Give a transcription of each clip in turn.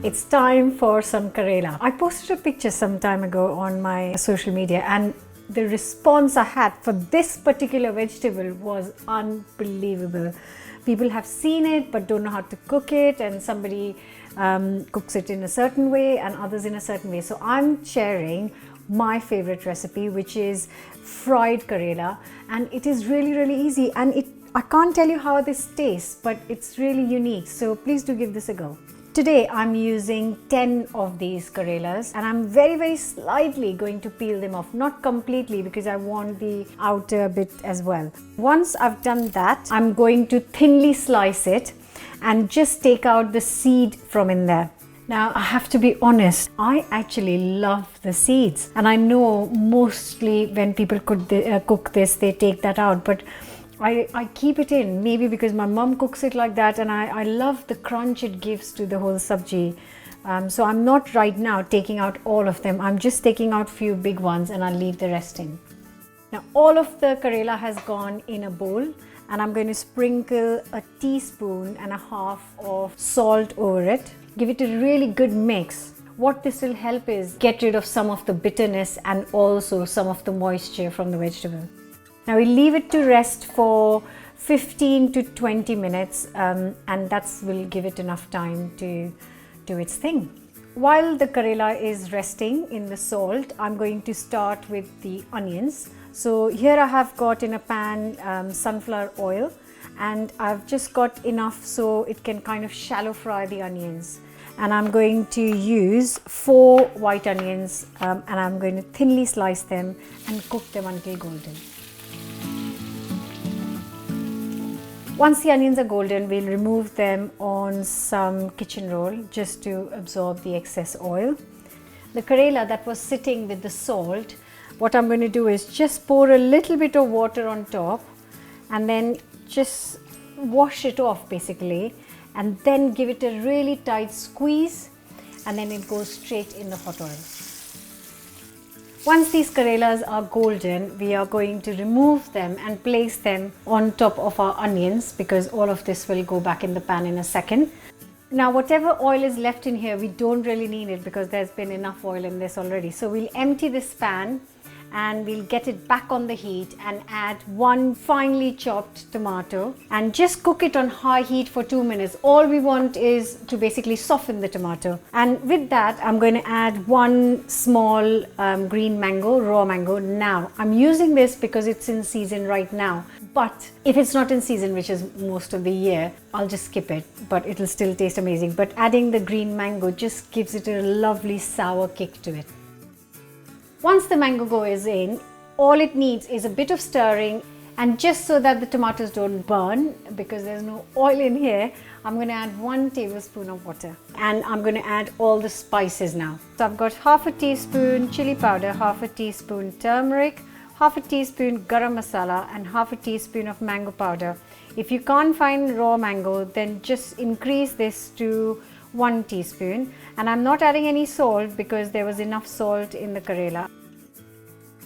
it's time for some Karela. I posted a picture some time ago on my social media, and the response I had for this particular vegetable was unbelievable. People have seen it but don't know how to cook it, and somebody cooks it in a certain way and others in a certain way. So I'm sharing my favorite recipe, which is fried Karela, and it is really easy, and I can't tell you how this tastes, but it's really unique. So please do give this a go. Today I'm using 10 of these Karelas, and I'm very slightly going to peel them off, not completely because I want the outer bit as well. Once I've done that, I'm going to thinly slice it and just take out the seed from in there. Now, I have to be honest, I actually love the seeds, and I know mostly when people cook this, they take that out, but I keep it in, maybe because my mom cooks it like that, and I love the crunch it gives to the whole sabji. So I'm not right now taking out all of them. I'm just taking out few big ones, and I'll leave the rest in. Now all of the Karela has gone in a bowl, and I'm going to sprinkle a teaspoon and a half of salt over it. Give it a really good mix. What this will help is get rid of some of the bitterness and also some of the moisture from the vegetable. Now we leave it to rest for 15 to 20 minutes, and that will give it enough time to do its thing. While the Karela is resting in the salt, I'm going to start with the onions. So here I have got in a pan sunflower oil, and I've just got enough so it can kind of shallow fry the onions. And I'm going to use 4 white onions, and I'm going to thinly slice them and cook them until golden. Once the onions are golden, we'll remove them on some kitchen roll just to absorb the excess oil. The Karela that was sitting with the salt, what I'm going to do is just pour a little bit of water on top and then just wash it off basically, and then give it a really tight squeeze, and then it goes straight in the hot oil. Once these Karelas are golden, we are going to remove them and place them on top of our onions, because all of this will go back in the pan in a second. Now whatever oil is left in here, we don't really need it because there's been enough oil in this already. So we'll empty this pan and we'll get it back on the heat and add 1 finely chopped tomato and just cook it on high heat for 2 minutes. All we want is to basically soften the tomato. And with that, I'm going to add 1 small green mango, raw mango. Now I'm using this because it's in season right now, but if it's not in season, which is most of the year, I'll just skip it, but it'll still taste amazing. But adding the green mango just gives it a lovely sour kick to it. Once the mango is in, all it needs is a bit of stirring, and just so that the tomatoes don't burn, because there's no oil in here, I'm going to add 1 tablespoon of water, and I'm going to add all the spices now. So I've got half a teaspoon chili powder, half a teaspoon turmeric, half a teaspoon garam masala, and half a teaspoon of mango powder. If you can't find raw mango, then just increase this to 1 teaspoon, and I'm not adding any salt because there was enough salt in the Karela.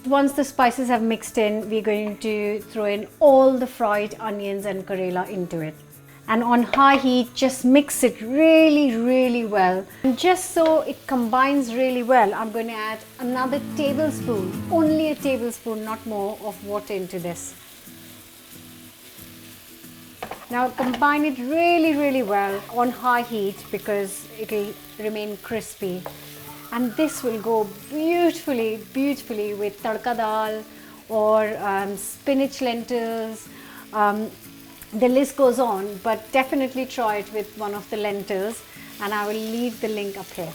Once the spices have mixed in, we're going to throw in all the fried onions and Karela into it. And on high heat, just mix it really well. And just so it combines really well, I'm going to add another tablespoon, only a tablespoon, not more, of water into this. Now combine it really well on high heat because it'll remain crispy. And this will go beautifully with tadka dal or spinach lentils. The list goes on, but definitely try it with one of the lentils, and I will leave the link up here.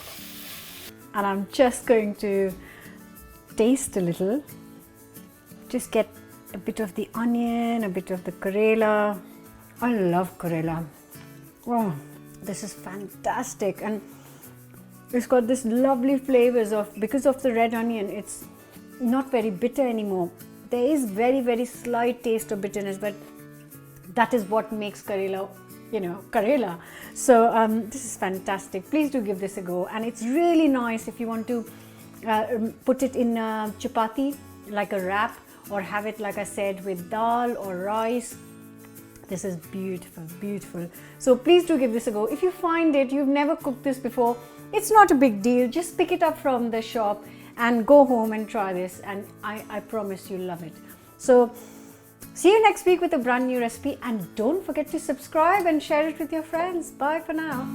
And I'm just going to taste a little. Just get a bit of the onion, a bit of the Karela. I love Karela. Oh, this is fantastic, and it's got this lovely flavors because of the red onion. It's not very bitter anymore. There is very slight taste of bitterness, but that is what makes Karela, Karela. So this is fantastic. Please do give this a go, and it's really nice if you want to put it in chapati like a wrap, or have it, like I said, with dal or rice. This is beautiful. So please do give this a go. If you find it, you've never cooked this before, It's not a big deal. Just pick it up from the shop and go home and try this, and I promise you'll love it. So see you next week with a brand new recipe, and don't forget to subscribe and share it with your friends. Bye for now.